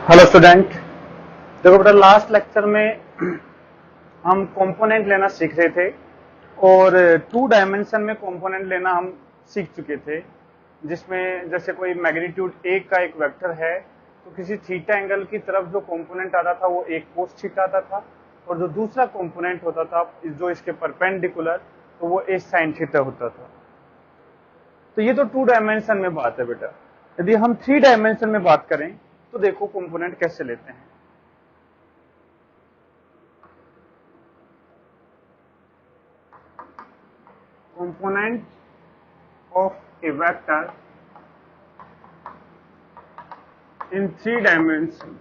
Hello student. देखो बेटा, last lecture में हम कंपोनेंट लेना सीख रहे थे और टू डायमेंशन में कंपोनेंट लेना हम सीख चुके थे, जिसमें जैसे कोई मैग्नीट्यूड ए का एक वेक्टर है तो किसी थीटा एंगल की तरफ जो कंपोनेंट आता था वो एक कोस थीटा आता था, और जो दूसरा कंपोनेंट होता था जो इसके परपेंडिकुलर तो वो ए साइन थीटा होता था। तो ये तो टू डायमेंशन में बात है बेटा। यदि हम थ्री डायमेंशन में बात करें तो देखो कंपोनेंट कैसे लेते हैं। Component of a vector in three dimension।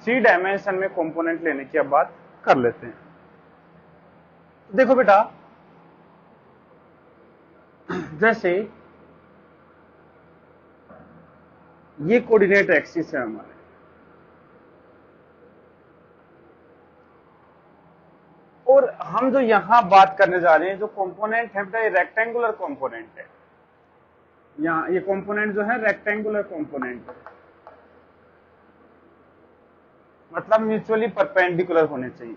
Three dimension में कंपोनेंट लेने की अब बात कर लेते हैं। तो देखो बेटा, जैसे ये कोऑर्डिनेट एक्सिस है हमारे, और हम जो यहां बात करने जा रहे हैं जो कंपोनेंट है बेटा, ये रेक्टेंगुलर कंपोनेंट है। यहाँ ये कंपोनेंट जो है रेक्टेंगुलर कंपोनेंट है, मतलब म्यूचुअली परपेंडिकुलर होने चाहिए।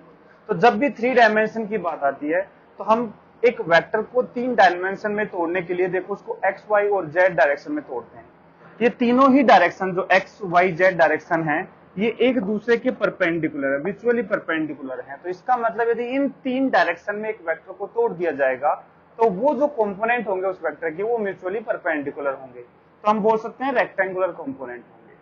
तो जब भी थ्री डायमेंशन की बात आती है तो हम एक वेक्टर को तीन डायमेंशन में तोड़ने के लिए देखो उसको एक्स वाई और जेड डायरेक्शन में तोड़ते हैं। ये तीनों ही डायरेक्शन जो एक्स वाई जेड डायरेक्शन है ये एक दूसरे के परपेंडिकुलर है, म्यूचुअली परपेंडिकुलर है। तो इसका मतलब यदि इन तीन डायरेक्शन में एक वेक्टर को तोड़ दिया जाएगा तो वो जो कंपोनेंट होंगे उस वेक्टर के वो म्यूचुअली परपेंडिकुलर होंगे, तो हम बोल सकते हैं रेक्टेंगुलर कंपोनेंट होंगे।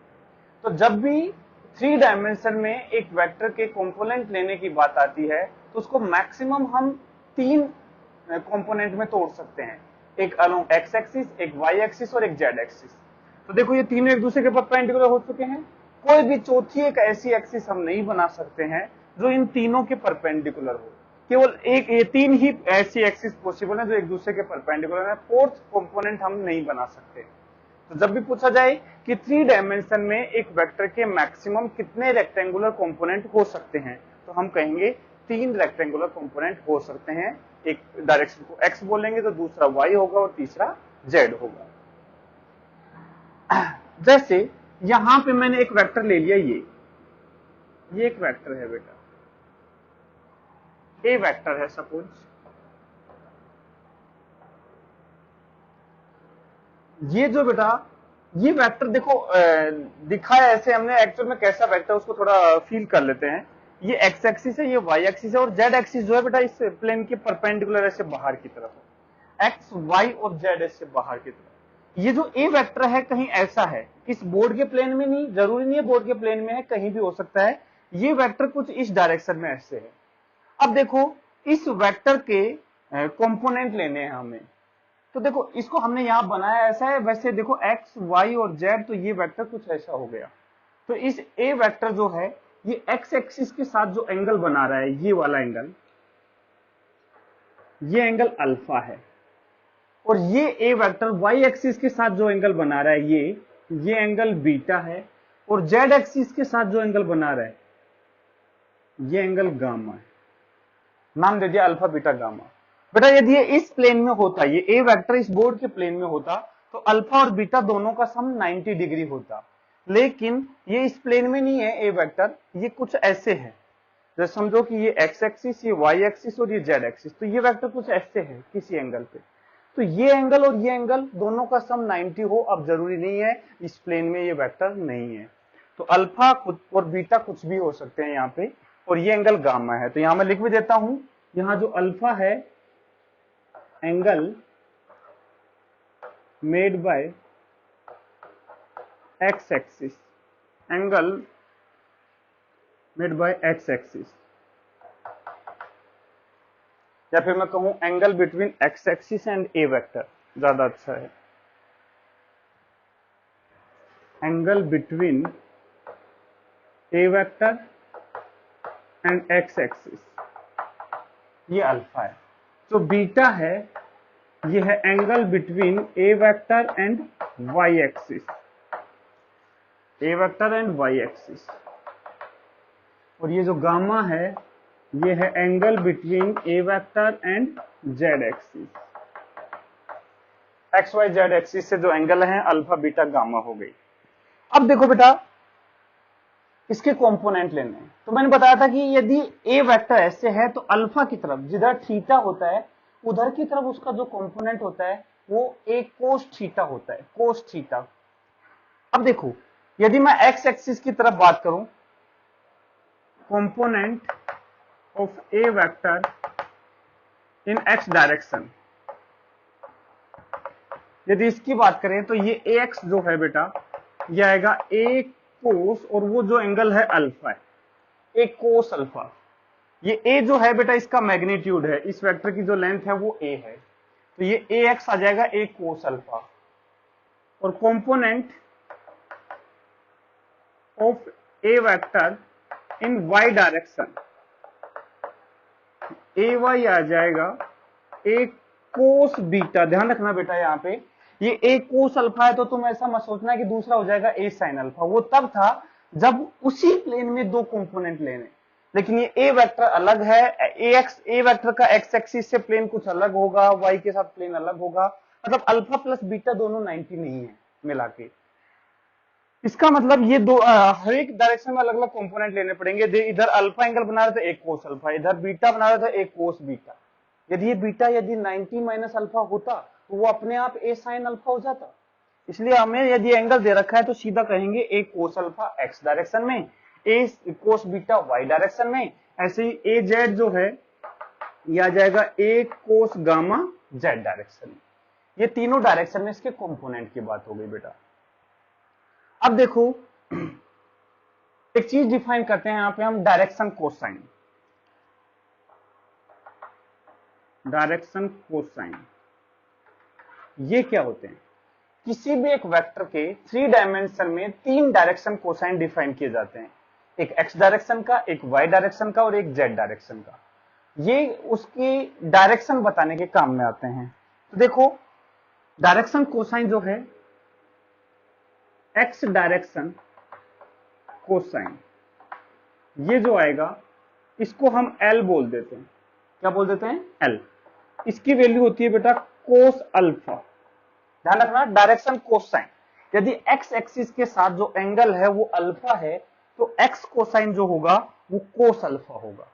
तो जब भी थ्री डायमेंशन में एक वेक्टर के कंपोनेंट लेने की बात आती है तो उसको मैक्सिमम हम तीन कंपोनेंट में तोड़ सकते हैं, एक अलोंग एक्स एक्सिस, एक वाई एक्सिस और एक जेड एक्सिस। तो देखो ये तीनों एक दूसरे के परपेंडिकुलर हो चुके हैं। कोई भी चौथी एक ऐसी एक्सिस हम नहीं बना सकते हैं जो इन तीनों के परपेंडिकुलर हो। केवल एक, ये तीन ही ऐसी एक्सिस पॉसिबल है जो एक दूसरे के परपेंडिकुलर है। फोर्थ कंपोनेंट हम नहीं बना सकते। तो जब भी पूछा जाए कि थ्री डायमेंशन में एक वेक्टर के मैक्सिमम कितने रेक्टेंगुलर कंपोनेंट हो सकते हैं तो हम कहेंगे तीन रेक्टेंगुलर कंपोनेंट हो सकते हैं। एक डायरेक्शन को एक्स बोलेंगे तो दूसरा वाई होगा और तीसरा जेड होगा। जैसे यहां पे मैंने एक वेक्टर ले लिया, ये एक वेक्टर है बेटा, ए वेक्टर है सपोज। ये जो बेटा ये वेक्टर देखो दिखा है ऐसे हमने, एक्चुअल में कैसा वेक्टर उसको थोड़ा फील कर लेते हैं। ये एक्स एक्सिस है, ये वाई एक्सिस है, और जेड एक्सिस जो है बेटा इस प्लेन के परपेंडिकुलर ऐसे बाहर की तरफ है। एक्स वाई और जेड ऐसे बाहर की तरफ। ये जो ए वेक्टर है कहीं ऐसा है, इस बोर्ड के प्लेन में नहीं, जरूरी नहीं है बोर्ड के प्लेन में है, कहीं भी हो सकता है। ये वेक्टर कुछ इस डायरेक्शन में ऐसे है। अब देखो इस वेक्टर के कंपोनेंट लेने हैं हमें, तो देखो इसको हमने यहां बनाया ऐसा है। वैसे देखो एक्स वाई और जेड, तो ये वेक्टर कुछ ऐसा हो गया। तो इस ए वेक्टर जो है ये एक्स एक्सिस के साथ जो एंगल बना रहा है, ये वाला एंगल, ये एंगल अल्फा है। और ये ए वेक्टर वाई एक्सिस के साथ जो एंगल बना रहा है ये एंगल बीटा है। और जेड एक्सिस के साथ जो एंगल बना रहा है ये एंगल गामा है। नाम दे दिया अल्फा बीटा गामा। बेटा यदि ये इस प्लेन में होता, ये ए वेक्टर इस बोर्ड के प्लेन में होता तो अल्फा और बीटा दोनों का सम 90 डिग्री होता। लेकिन ये इस प्लेन में नहीं है ए वेक्टर, ये कुछ ऐसे है। जैसे समझो कि ये एक्स एक्सिस, ये वाई एक्सिस और ये जेड एक्सिस, तो ये वेक्टर कुछ ऐसे है किसी एंगल पे। तो ये एंगल और ये एंगल दोनों का सम 90 हो। अब जरूरी नहीं है, इस प्लेन में ये वेक्टर नहीं है, तो अल्फा और बीटा कुछ भी हो सकते हैं यहाँ पे, और ये एंगल गामा है। तो यहां मैं लिख भी देता हूं, यहां जो अल्फा है angle made by x axis, angle made by x axis, या फिर मैं कहूं angle between x axis and a vector, ज्यादा अच्छा है। Angle between a vector and x axis, ये अल्फा है। जो बीटा है ये है angle between a vector and y axis, a vector and y axis. और ये जो गामा है ये है angle between a vector and z axis. X Y Z axis से जो एंगल है अल्फा बीटा गामा हो गई। अब देखो बेटा इसके कंपोनेंट लेने हैं। तो मैंने बताया था कि यदि ए वेक्टर ऐसे है तो अल्फा की तरफ जिधर थीटा होता है उधर की तरफ उसका जो कंपोनेंट होता है वो ए कोस थीटा होता है, कोस थीटा। अब देखो यदि मैं एक्स एक्सिस की तरफ बात करूं, component of A vector in x direction, यदि इसकी बात करें तो ये ए एक्स जो है बेटा ये आएगा ए कोस, और वो जो एंगल है अल्फा है, ए कोस अल्फा। ये ए जो है बेटा इसका मैग्नीट्यूड है, इस वेक्टर की जो लेंथ है वो ए है, तो ये ए एक्स आ जाएगा ए कोस अल्फा। और component of A vector in Y direction, A Y आ जाएगा ए कोस बीटा। ध्यान रखना बेटा यहाँ पे ये ए कोस अल्फा है तो तुम ऐसा मत सोचना कि दूसरा हो जाएगा ए साइन अल्फा, वो तब था जब उसी प्लेन में दो कंपोनेंट लेने। लेकिन ये ए वेक्टर अलग है, ए वेक्टर का एक्स एक्सिस से प्लेन कुछ अलग होगा, वाई के साथ प्लेन अलग होगा, मतलब अल्फा प्लस बीटा दोनों 90 नहीं है मिला के। इसका मतलब ये दो हर एक डायरेक्शन में अलग अलग कंपोनेंट लेने पड़ेंगे। इधर अल्फा एंगल बना रहे थे एक कोस अल्फा, इधर बीटा बना रहे थे एक कोस बीटा। यदि ये बीटा यदि 90 माइनस अल्फा होता तो वो अपने आप ए साइन अल्फा हो जाता। इसलिए हमें यदि एंगल दे रखा है तो सीधा कहेंगे ए कोस अल्फा एक्स डायरेक्शन में, ए कोस बीटा वाई डायरेक्शन में। ऐसे ही ए जेड जो है ये आ जाएगा A cos gamma Z direction में। ये तीनों डायरेक्शन में इसके कंपोनेंट की बात हो गई बेटा। अब देखो एक चीज डिफाइन करते हैं यहां पे हम, डायरेक्शन कोसाइन। डायरेक्शन कोसाइन ये क्या होते हैं? किसी भी एक वेक्टर के 3 डायमेंशन में 3 डायरेक्शन कोसाइन डिफाइन किए जाते हैं, एक एक्स डायरेक्शन का, एक वाई डायरेक्शन का और एक जेड डायरेक्शन का। ये उसकी डायरेक्शन बताने के काम में आते हैं। तो देखो डायरेक्शन कोसाइन जो है एक्स डायरेक्शन कोसाइन, ये जो आएगा इसको हम एल बोल देते हैं। क्या बोल देते हैं? एल। इसकी वैल्यू होती है बेटा कोस अल्फा। ध्यान रखना डायरेक्शन कोसाइन, यदि एक्स एक्सिस के साथ जो एंगल है वो अल्फा है तो एक्स कोसाइन जो होगा वो कोस अल्फा होगा।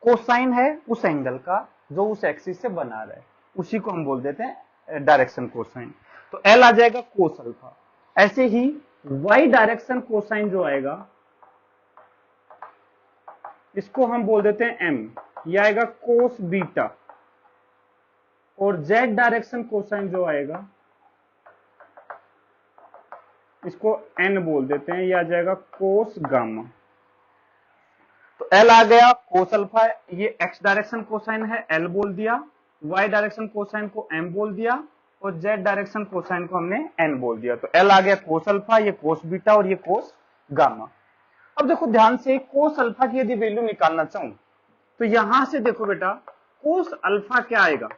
कोसाइन है उस एंगल का जो उस एक्सिस से बना रहा है, उसी को हम बोल देते हैं डायरेक्शन कोसाइन। तो एल आ जाएगा कोस अल्फा। ऐसे ही वाई डायरेक्शन कोसाइन जो आएगा इसको हम बोल देते हैं एम, ये आएगा कोस बीटा। और जेड डायरेक्शन कोसाइन जो आएगा इसको एन बोल देते हैं, ये आ जाएगा कोस गामा। तो एल आ गया कोस अल्फा, ये एक्स डायरेक्शन कोसाइन है एल बोल दिया, वाई डायरेक्शन कोसाइन को एम बोल दिया और जेड डायरेक्शन कोसाइन को हमने एन बोल दिया। तो एल आ गया कोस अल्फा, ये कोस बीटा और ये कोस गामा। अब देखो ध्यान से, कोस अल्फा की यदि वैल्यू निकालना चाहूं तो यहां से देखो बेटा कोस अल्फा क्या आएगा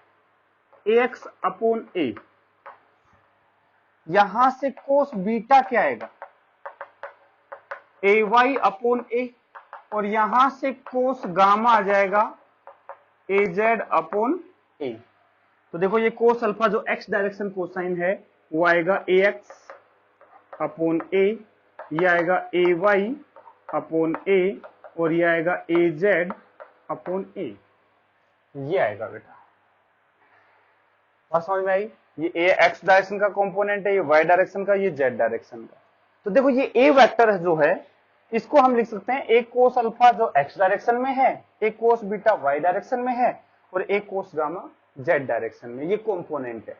ए एक्स अपॉन ए, यहां से कोस बीटा क्या आएगा ए वाई अपॉन ए, और यहां से कोस गामा आ जाएगा ए जेड अपॉन ए। तो देखो ये कोस अल्फा जो एक्स डायरेक्शन कोसाइन है वो आएगा ए एक्स अपॉन ए, ये आएगा ए वाई अपॉन ए और ये आएगा ए जेड अपॉन ए, ये आएगा बेटा। बात समझ में आई? ये ए एक्स डायरेक्शन का कंपोनेंट है, ये वाई डायरेक्शन का, ये जेड डायरेक्शन का। तो देखो ये ए वेक्टर जो है इसको हम लिख सकते हैं एक कोस अल्फा जो एक्स डायरेक्शन में है, एक कोस बीटा वाई डायरेक्शन में है और एक कोस गामा जेड डायरेक्शन में, ये कंपोनेंट है।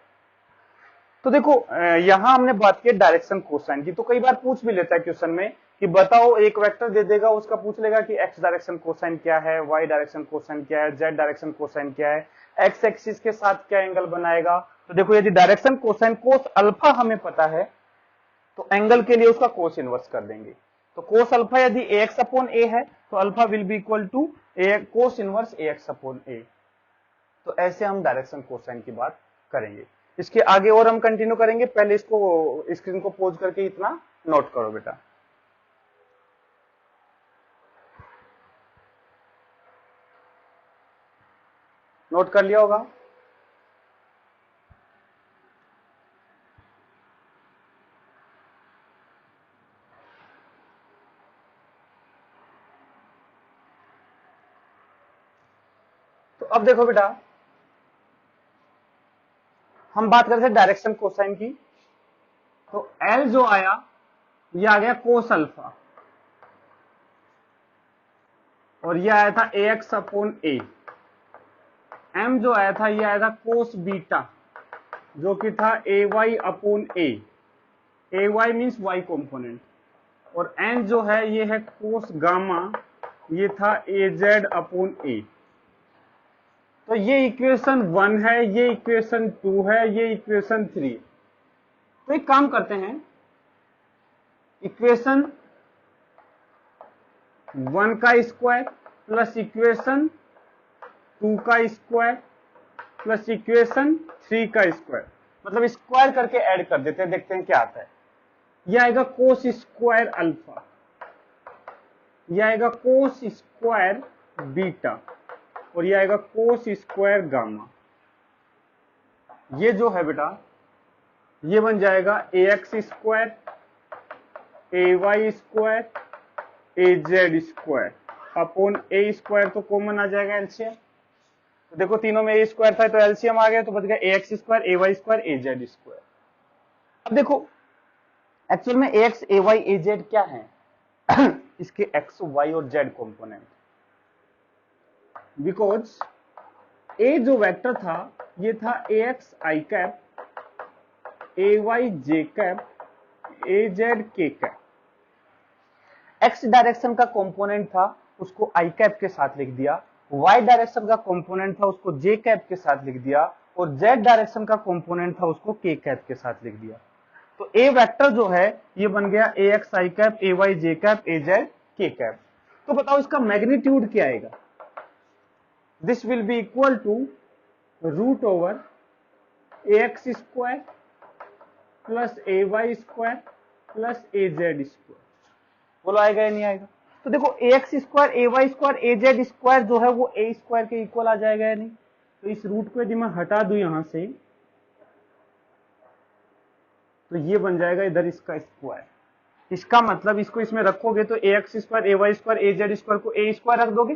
तो देखो यहां हमने बात की डायरेक्शन कोसाइन की। तो कई बार पूछ भी लेता है क्वेश्चन में कि बताओ, एक वेक्टर दे देगा उसका पूछ लेगा कि एक्स डायरेक्शन कोसाइन क्या है, वाई डायरेक्शन कोसाइन क्या है, जेड डायरेक्शन कोसाइन क्या है, एक्स एक्सिस के साथ क्या एंगल बनाएगा। तो देखो यदि डायरेक्शन कोसाइन कोस अल्फा हमें पता है तो एंगल के लिए उसका कोस इनवर्स कर देंगे। तो कोस अल्फा यदि ए एक्स अपॉन ए है तो alpha will be equal to A cos inverse A X upon A. तो ऐसे हम डायरेक्शन कोसाइन की बात करेंगे। इसके आगे और हम कंटिन्यू करेंगे, पहले इसको स्क्रीन को पॉज करके इतना नोट करो बेटा। नोट कर लिया होगा? अब देखो बेटा, हम बात करते हैं डायरेक्शन कोसाइन की। तो एल जो आया ये आ गया कोस अल्फा, और ये आया था ए एक्स अपॉन ए। एम जो आया था ये आया था कोस बीटा, जो कि था ए वाई अपॉन ए। ए वाई मीन्स वाई कॉम्पोनेंट। और एन जो है ये है कोस गामा, ये था ए जेड अपॉन ए। तो ये इक्वेशन 1 है, ये इक्वेशन 2 है, ये इक्वेशन 3। तो एक काम करते हैं, इक्वेशन 1 का स्क्वायर प्लस इक्वेशन 2 का स्क्वायर प्लस इक्वेशन 3 का स्क्वायर, मतलब स्क्वायर करके ऐड कर देते हैं, देखते हैं क्या आता है। यह आएगा कोस स्क्वायर अल्फा, यह आएगा कोस स्क्वायर बीटा, और यह आएगा कोस स्क्वायर गामा। ये जो है बेटा ये बन जाएगा ए x square, a y square, a z square upon a square. तो कॉमन आ जाएगा एलसीएम। तो देखो तीनों में ए स्क्वायर था तो एलसीएम आ गया, तो बच गया a x square, a y square, a z square. अब देखो एक्चुअल में ए एक्स, ए वाई, ए जेड क्या है? इसके एक्स, वाई और जेड कॉम्पोनेंट। बिकॉज ए जो वेक्टर था ये था ए x i cap, a y j cap, a z k cap. X direction का कंपोनेंट था उसको आई कैप के साथ लिख दिया, वाई डायरेक्शन का कंपोनेंट था उसको जे कैप के साथ लिख दिया, और जेड डायरेक्शन का कंपोनेंट था उसको के कैप के साथ लिख दिया। तो ए वेक्टर जो है ये बन गया a x i cap, a y j cap, a z k cap. तो बताओ इसका मैग्नीट्यूड क्या आएगा? This will be equal to root over a x square plus a y square plus a z square. बोलो आएगा या नहीं आएगा? तो देखो a x square, a y square, a z square जो है वो ए स्क्वायर के इक्वल आ जाएगा या नहीं? तो इस रूट को यदि मैं हटा दूं यहां से तो ये बन जाएगा इधर इसका स्क्वायर। इसका मतलब इसको इसमें रखोगे तो ए x square, a y square, a z square को ए स्क्वायर रख दोगे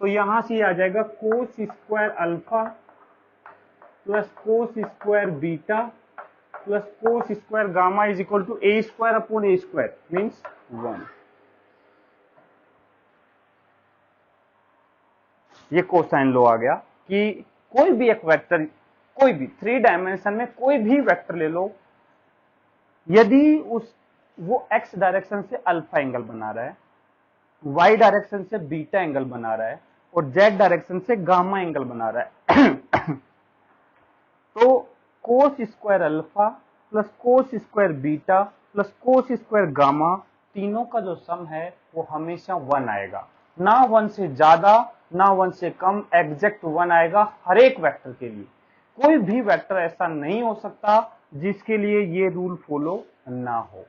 तो यहां से आ जाएगा cos square alpha plus cos square beta plus cos square gamma is equal to a square upon a square means 1। ये कोसाइन लॉ आ गया कि कोई भी एक वेक्टर, कोई भी 3 डायमेंशन में कोई भी वेक्टर ले लो, यदि वो एक्स डायरेक्शन से अल्फा एंगल बना रहा है, वाई डायरेक्शन से बीटा एंगल बना रहा है और जेड डायरेक्शन से गामा एंगल बना रहा है तो कोस square alpha plus cos square beta plus cos square gamma, तीनों का जो सम है वो हमेशा 1 आएगा। ना 1 से ज्यादा ना 1 से कम, एग्जैक्ट 1 आएगा हर एक वेक्टर के लिए। कोई भी वेक्टर ऐसा नहीं हो सकता जिसके लिए ये रूल फॉलो ना हो।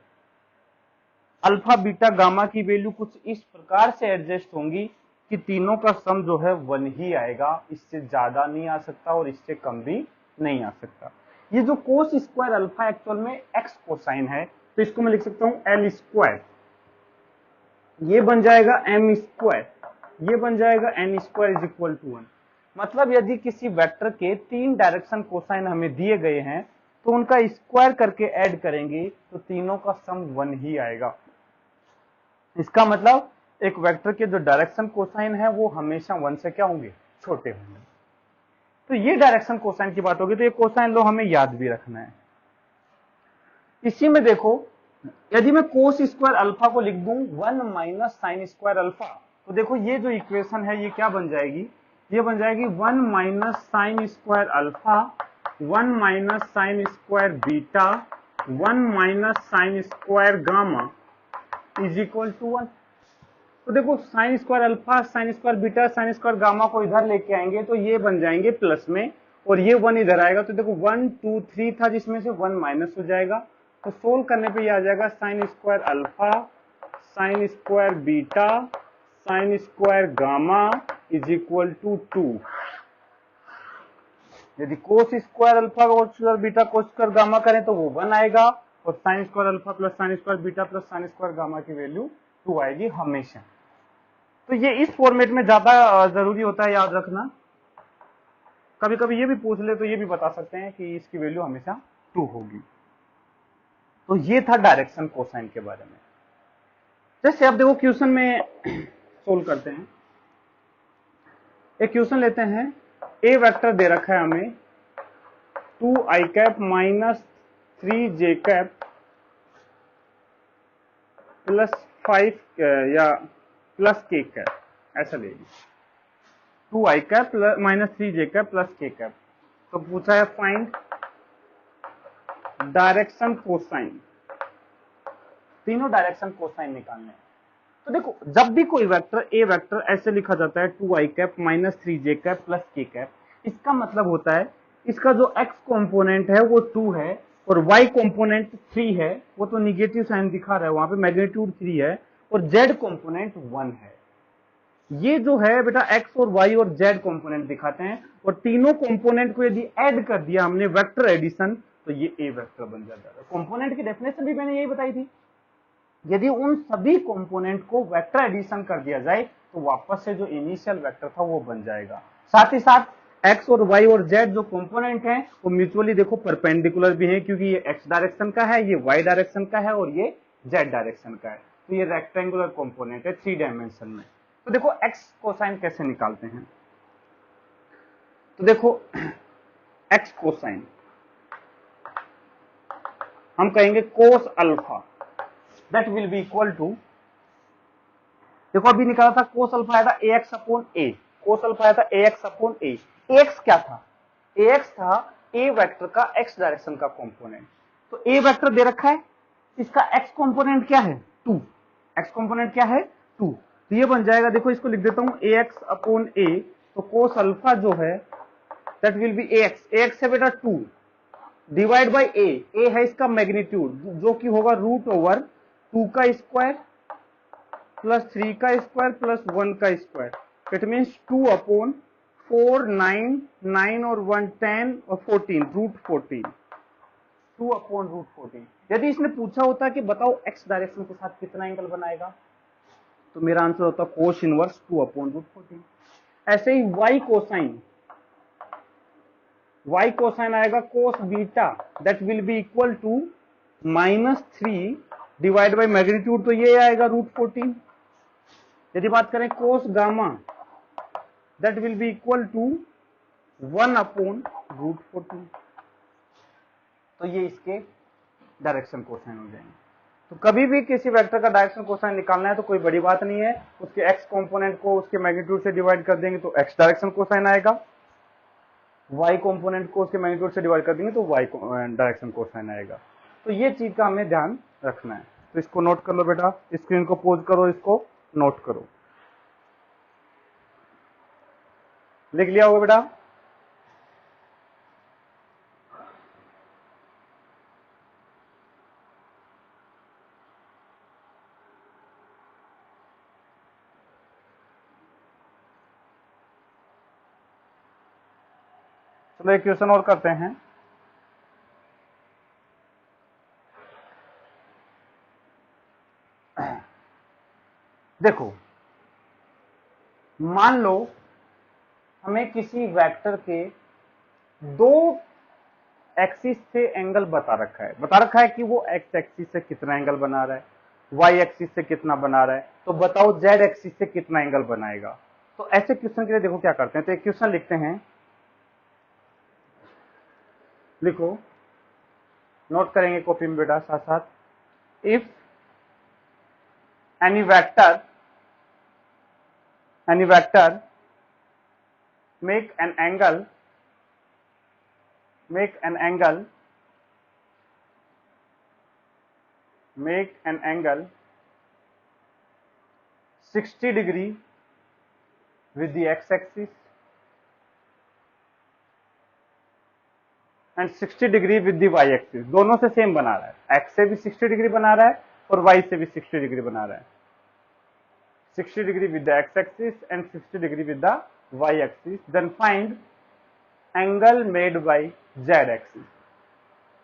अल्फा बीटा गामा की वैल्यू कुछ इस प्रकार से एडजस्ट होंगी कि तीनों का सम जो है 1 ही आएगा, इससे ज्यादा नहीं आ सकता और इससे कम भी नहीं आ सकता। ये जो कोस स्क्वायर अल्फा एक्चुअल में एक्स कोसाइन है, तो इसको मैं लिख सकता हूं एल स्क्वायर, ये बन जाएगा एम स्क्वायर, ये बन जाएगा n square is equal to 1। मतलब यदि किसी वेक्टर के 3 डायरेक्शन कोसाइन हमें दिए गए हैं तो उनका स्क्वायर करके ऐड करेंगे तो तीनों का सम 1 ही आएगा। इसका मतलब एक वेक्टर के जो डायरेक्शन कोसाइन है वो हमेशा 1 से क्या होंगे? छोटे होंगे। तो ये डायरेक्शन कोसाइन की बात होगी, तो ये कोसाइन लो हमें याद भी रखना है। इसी में देखो यदि मैं कोस स्क्वायर अल्फा को लिख दूं 1 माइनस साइन स्क्वायर अल्फा, तो देखो ये जो इक्वेशन है ये क्या बन जाएगी? ये बन जाएगी 1 minus sine square alpha, 1 minus sine square beta, 1 minus sine square gamma is equal to 1। तो देखो sine square alpha, sine square beta, sine square gamma को इधर लेके आएंगे तो ये बन जाएंगे प्लस में, और ये 1 इधर आएगा तो देखो 1 2 3 था जिसमें से 1 माइनस हो जाएगा। तो सोल्व करने पे ये आ जाएगा sine square alpha, sine square beta, sine square gamma is equal to 2। यदि cos square alpha, cos square beta, cos square gamma करें तो वो 1 आएगा, और sine square alpha plus sine square beta plus sine square gamma की value 2 आएगी हमेशा। तो ये इस फॉर्मेट में ज्यादा जरूरी होता है याद रखना। कभी कभी ये भी पूछ ले तो ये भी बता सकते हैं कि इसकी वैल्यू हमेशा 2 होगी। तो ये था डायरेक्शन कोसाइन के बारे में। जैसे अब देखो क्वेश्चन में सोल्व करते हैं। एक क्वेश्चन लेते हैं, ए वेक्टर दे रखा है हमें 2i cap minus 3j cap plus 5 या प्लस k कैप, ऐसा ले लीजिए 2i cap minus 3j cap plus k cap. तो पूछा है फाइंड डायरेक्शन कोसाइन, तीनों डायरेक्शन कोसाइन निकालने हैं। तो देखो जब भी कोई वेक्टर ए वेक्टर ऐसे लिखा जाता है 2i cap minus 3j cap plus k cap, इसका मतलब होता है इसका जो x कंपोनेंट है वो 2 है और y कंपोनेंट 3 है, वो तो निगेटिव साइन दिखा रहा है, वहां पे मैग्नीट्यूड 3 है और z कंपोनेंट 1 है। ये जो है बेटा x और y और z कंपोनेंट दिखाते हैं और तीनों कंपोनेंट को यदि ऐड कर दिया हमने वेक्टर एडिशन तो ये ए वेक्टर बन जाता है। कंपोनेंट की डेफिनेशन भी मैंने यही बताई थी, यदि उन सभी कंपोनेंट को वेक्टर एडिशन कर दिया जाए तो वापस से जो इनिशियल वेक्टर था वो बन जाएगा। साथ ही साथ x और y और z जो कंपोनेंट हैं वो म्यूचुअली देखो परपेंडिकुलर भी हैं, क्योंकि ये x डायरेक्शन का है, ये y डायरेक्शन का है और ये z डायरेक्शन का है। तो ये रेक्टेंगुलर कंपोनेंट है 3 डायमेंशन में। तो देखो x कोसाइन कैसे निकालते हैं। तो देखो x कोसाइन हम कहेंगे cos alpha that will be equal to, देखो अभी निकाला था कोस अल्फा आया था ax upon a, cos alpha आया था ax अपॉन a। ax क्या था? ax था a वेक्टर का x डायरेक्शन का कंपोनेंट। तो a वेक्टर दे रखा है, इसका x कंपोनेंट क्या है 2, x कंपोनेंट क्या है 2। तो ये बन जाएगा, देखो इसको लिख देता हूं ax अपॉन a। तो कोस अल्फा जो है दैट विल बी ax है बेटा 2 डिवाइड बाई a है इसका मैग्नीट्यूड जो कि होगा रूट ओवर 2 का स्क्वायर प्लस 3 का स्क्वायर प्लस 1 का स्क्वायर। इट मीन्स 2 अपॉन 4 9 9 और 1 10 और 14 रूट 14, 2 अपॉन रूट 14। यदि इसने पूछा होता कि बताओ x डायरेक्शन के साथ कितना एंगल बनाएगा तो मेरा आंसर होता कोस इनवर्स 2 अपॉन रूट 14। ऐसे ही y कोसाइन आएगा cos beta that will be equal to -3 divide by magnitude, तो ये आएगा रूट 14। यदि बात करें cos gamma that will be equal to 1 upon root 14। तो ये इसके डायरेक्शन कोसाइन हो जाएंगे। तो कभी भी किसी वेक्टर का डायरेक्शन कोसाइन निकालना है तो कोई बड़ी बात नहीं है, उसके x कंपोनेंट को उसके मैग्नीट्यूड से डिवाइड कर देंगे तो x डायरेक्शन कोसाइन आएगा, y कंपोनेंट को उसके मैग्नीट्यूड से डिवाइड कर देंगे तो y डायरेक्शन कोसाइन आएगा। तो ये चीज का हमें ध्यान रखना है। तो इसको नोट कर लो बेटा, स्क्रीन को पॉज करो, इसको नोट करो। लिख लिया होगा बेटा? चलो एक क्वेश्चन और करते हैं। देखो मान लो हमें किसी वेक्टर के दो एक्सिस से एंगल बता रखा है कि वो एक्स एक्सिस से कितना एंगल बना रहा है, वाई एक्सिस से कितना बना रहा है, तो बताओ जेड एक्सिस से कितना एंगल बनाएगा। तो ऐसे क्वेश्चन के लिए देखो क्या करते हैं, तो एक क्वेश्चन लिखते हैं, लिखो नोट करेंगे कॉपी में बेटा साथ साथ। If any vector make an angle 60 degree with the x-axis and 60 degree with the y-axis, दोनों से सेम बना रहा है, x से भी 60 डिग्री बना रहा है और y से भी 60 डिग्री बना रहा है। 60 degree with the x-axis and 60 degree with the y-axis, then find angle made by z-axis,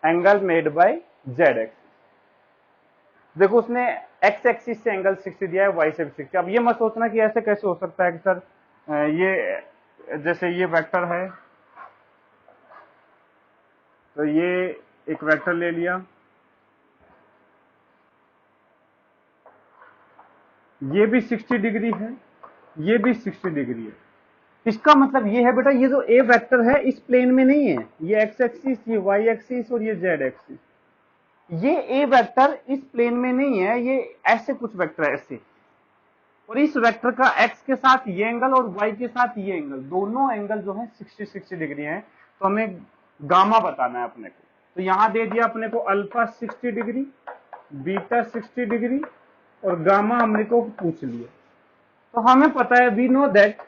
angle made by z-axis। देखो उसने x एक्सिस से एंगल 60 दिया है, y से भी 60। अब ये मत सोचना कि ऐसे कैसे हो सकता है कि सर ये जैसे ये वेक्टर है तो ये एक वेक्टर ले लिया, ये भी 60 डिग्री है, ये भी 60 डिग्री है। इसका मतलब ये है बेटा, ये जो ए वेक्टर है इस प्लेन में नहीं है, ये एक्स एक्सिस, ये वाई एक्सिस और ये जेड एक्सिस। ये ए वेक्टर इस प्लेन में नहीं है, ये ऐसे कुछ वेक्टर है ऐसे, और इस वेक्टर का एक्स के साथ ये एंगल और वाई के साथ ये एंगल, दोनों एंगल जो है 60 डिग्री है। तो हमें गामा बताना है अपने को। तो यहां दे दिया अपने को अल्फा 60 डिग्री, बीटा 60 डिग्री और गामा हमने को पूछ लिया। तो हमें पता है, we know that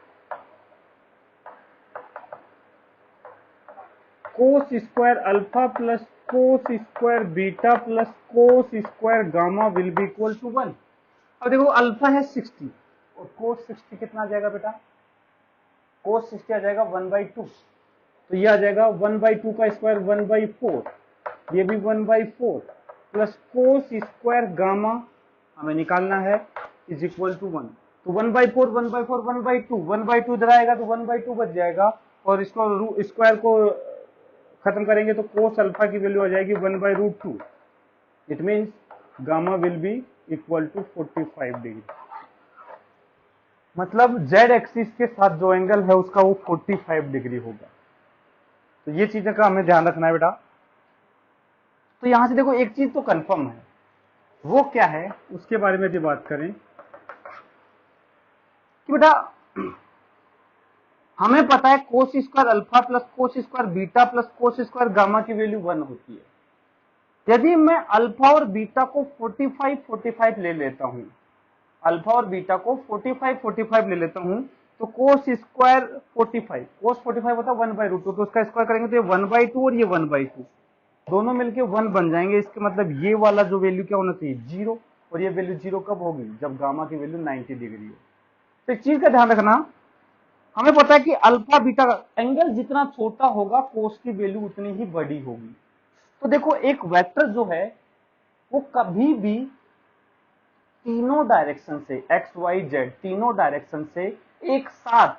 cos square alpha plus cos square beta plus cos square gamma will be equal to 1। अब देखो अल्फा है 60 और कोस 60 कितना आ जाएगा बेटा, कोस 60 आ जाएगा 1/2। तो ये आ जाएगा 1/2 का स्क्वायर 1/4, ये भी 1/4 प्लस कोस स्क्वायर गामा हमें निकालना है इज इक्वल टू 1। तो 1/4 1/4 1/2, 1/2 इधर आएगा तो 1/2 बच जाएगा, और इसको स्क्वायर को खत्म करेंगे तो कोस अल्फा की वैल्यू आ जाएगी 1/√2। It means gamma will be equal to 45 degree. मतलब जेड एक्सिस के साथ जो एंगल है उसका वो 45 डिग्री होगा। तो ये चीजें का हमें ध्यान रखना है बेटा। तो यहां से देखो एक चीज तो कंफर्म है, वो क्या है उसके बारे में यदि बात करें कि बेटा हमें पता है कोस square alpha plus cos square beta plus cos square gamma की वैल्यू 1 होती है। यदि मैं अल्फा और बीटा को 45 ले लेता हूं, अल्फा और बीटा को 45 ले लेता हूं, तो कोस स्क्वायर 45, कोस 45 होता है 1/√2, तो उसका स्क्वायर करेंगे तो ये 1/2 और ये 1/2 दोनों मिलके 1 बन जाएंगे। इसके मतलब ये वाला जो वैल्यू क्या होना चाहिए, 0, और ये वैल्यू 0 कब होगी, जब गामा की वैल्यू 90 डिग्री हो। तो एक चीज का ध्यान रखना, हमें पता है कि अल्फा बीटा का एंगल जितना छोटा होगा कोस की वैल्यू उतनी ही बड़ी होगी। तो देखो एक वेक्टर जो है वो कभी भी तीनों डायरेक्शन से, एक्स वाई जेड तीनों डायरेक्शन से एक साथ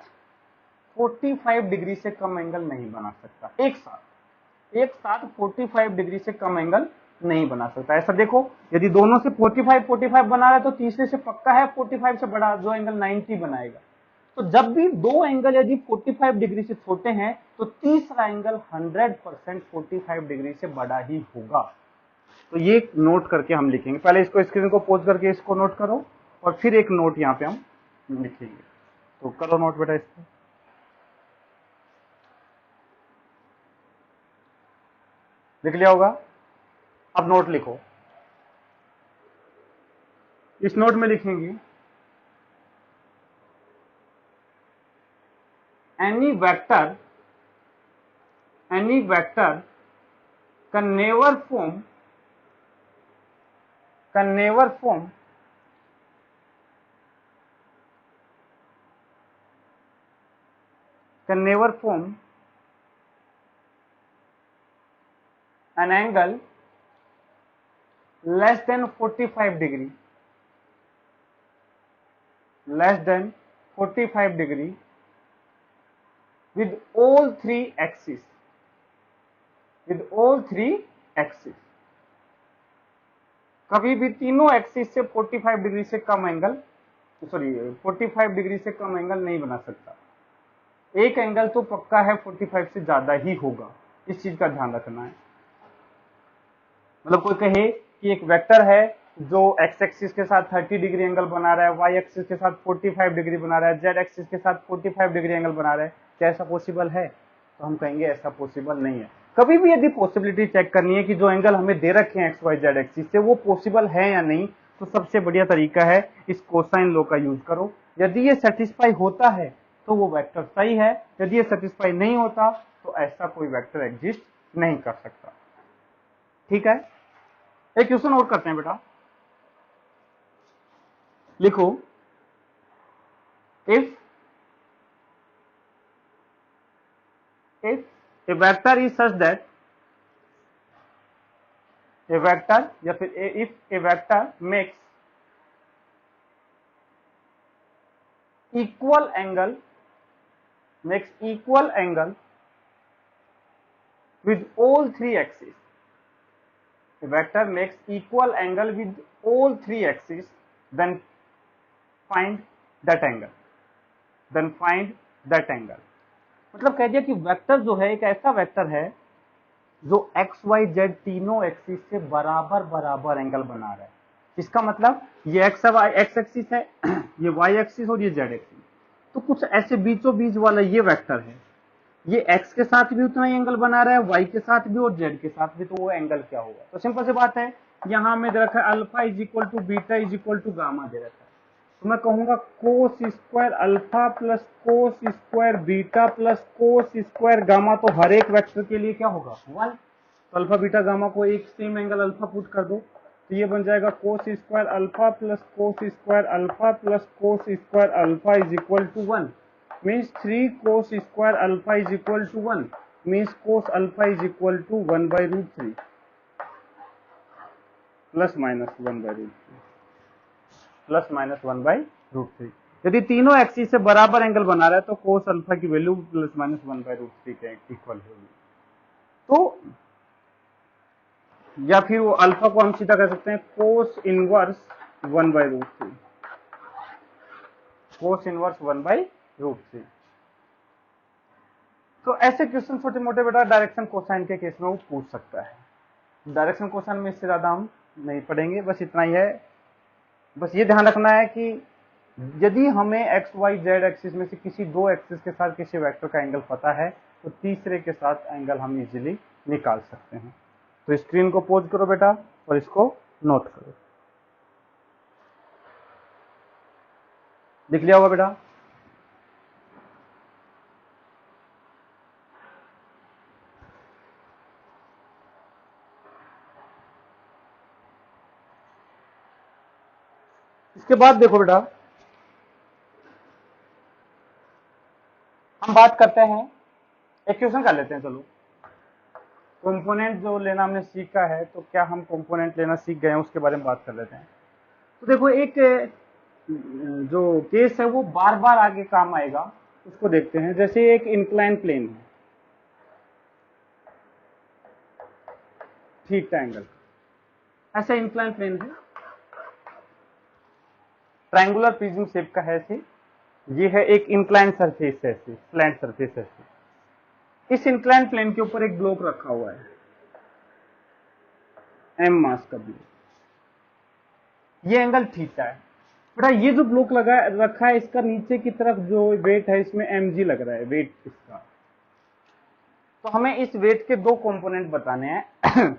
45 डिग्री से कम एंगल नहीं बना सकता। एक साथ 45 डिग्री से कम एंगल नहीं बना सकता। ऐसा देखो, यदि दोनों से 45 बना रहा है तो तीसरे से पक्का है 45 से बड़ा जो एंगल 90 बनाएगा। तो जब भी दो एंगल यदि 45 डिग्री से छोटे हैं तो तीसरा एंगल 100% 45 डिग्री से बड़ा ही होगा। तो ये नोट करके हम लिखेंगे। पहले इसको स्क्रीन को पोज करके इसको नोट करो और फिर एक नोट यहाँ पे हम लिखेंगे। तो करो नोट बेटा इसको। लिख लिया होगा? अब नोट लिखो। इस नोट में लिखेंगे any vector can never form an angle less than 45 degree with all three axes कभी भी तीनों एक्सिस से 45 डिग्री से कम एंगल 45 डिग्री से कम एंगल नहीं बना सकता। एक एंगल तो पक्का है 45 से ज्यादा ही होगा, इस चीज का ध्यान रखना है। मतलब कोई कहे कि एक वेक्टर है जो एक्स एक्सिस के साथ 30 डिग्री एंगल बना रहा है, वाई एक्सिस के साथ 45 डिग्री बना रहा है, जेड एक्सिस के साथ 45 डिग्री एंगल बना रहा है, क्या ऐसा पॉसिबल है? तो हम कहेंगे ऐसा पॉसिबल नहीं है। कभी भी यदि पॉसिबिलिटी चेक करनी है कि जो एंगल हमें दे रखे हैं एक्स वाई जेड एक्सिस से वो पॉसिबल है या नहीं, तो सबसे बढ़िया तरीका है इस कोसाइन लॉ का यूज करो। यदि ये सेटिस्फाई होता है तो वो वेक्टर सही है, यदि ये सेटिस्फाई नहीं होता तो ऐसा कोई वेक्टर एग्जिस्ट नहीं कर सकता। ठीक है, एक क्वेश्चन और करते हैं बेटा। लिखो, if a vector is such that या फिर if a vector makes equal angle with all three axes. A vector makes equal angle with all three axes, then find that angle. Then find that angle. मतलब कह दिया कि vector जो है एक ऐसा वेक्टर है जो एक्स वाई जेड तीनों एक्सिस से बराबर बराबर एंगल बना रहा है। इसका मतलब ये एक्स एक्सिस है, ये वाई एक्सिस और ये जेड एक्सिस, तो कुछ ऐसे बीचों बीच वाला ये वेक्टर है, ये x के साथ भी उतना ही एंगल बना रहा है, y के साथ भी और z के साथ भी, तो वो एंगल क्या होगा? तो सिंपल सी बात है, यहां में दे रखा है alpha is equal to beta is equal to gamma दे रखा है, तो मैं कहूंगा cos square alpha plus cos square beta plus cos square gamma, तो हर एक वेक्टर के लिए क्या होगा? 1। तो अल्फा बीटा गामा को एक सेम एंगल अल्फा पुट कर दो, तो ये बन जाएगा cos square alpha plus cos square alpha plus cos square alpha is equal to 1, means 3 cos square alpha is equal to 1, means cos alpha is equal to 1 by root 3 plus minus 1 by root 3 plus minus 1 by root 3। यदि तीनों axis से बराबर angle बना रहा है तो cos alpha की value plus minus 1 by root 3 के इक्वल होगी। तो या फिर वो अल्फा को हम सीधा कह सकते हैं cos inverse 1 by root 3, cos inverse 1 by root 3। तो ऐसे क्वेश्चन छोटे मोटे बेटा डायरेक्शन कोसाइन के केस में वो पूछ सकता है। डायरेक्शन कोसाइन में इससे ज्यादा हम नहीं पढ़ेंगे, बस इतना ही है। बस ये ध्यान रखना है कि यदि हमें एक्स वाई जेड एक्सिस में से किसी दो एक्सिस के साथ किसी वेक्टर का एंगल पता है तो तीसरे के साथ एंगल हम इजीली निकाल सकते हैं। तो स्क्रीन को पॉज करो बेटा और इसको नोट करो। लिख लिया होगा बेटा? इसके बाद देखो बेटा, हम बात करते हैं, एक क्वेश्चन कर लेते हैं। चलो, कंपोनेंट जो लेना हमने सीखा है, तो क्या हम कंपोनेंट लेना सीख गए हैं उसके बारे में बात कर लेते हैं। तो देखो, एक जो केस है वो बार बार आगे काम आएगा, उसको देखते हैं। जैसे एक इंक्लाइन प्लेन है, थीटा एंगल, ऐसा इंक्लाइन प्लेन है, ट्रायंगुलर प्रिज्म शेप का है ऐसे, ये है एक इंक्लाइन सरफेस है ऐसे, स्लैंट सरफेस है ऐसे। इस इंक्लाइन प्लेन के ऊपर एक ब्लॉक रखा हुआ है, m मास का ब्लॉक, ये एंगल थीटा है। बेटा ये जो ब्लॉक लगा रखा है, इसका नीचे की तरफ जो वेट है इसमें mg लग रहा है, वेट इसका। तो हमें इस वेट के दो कंपोनेंट बताने हैं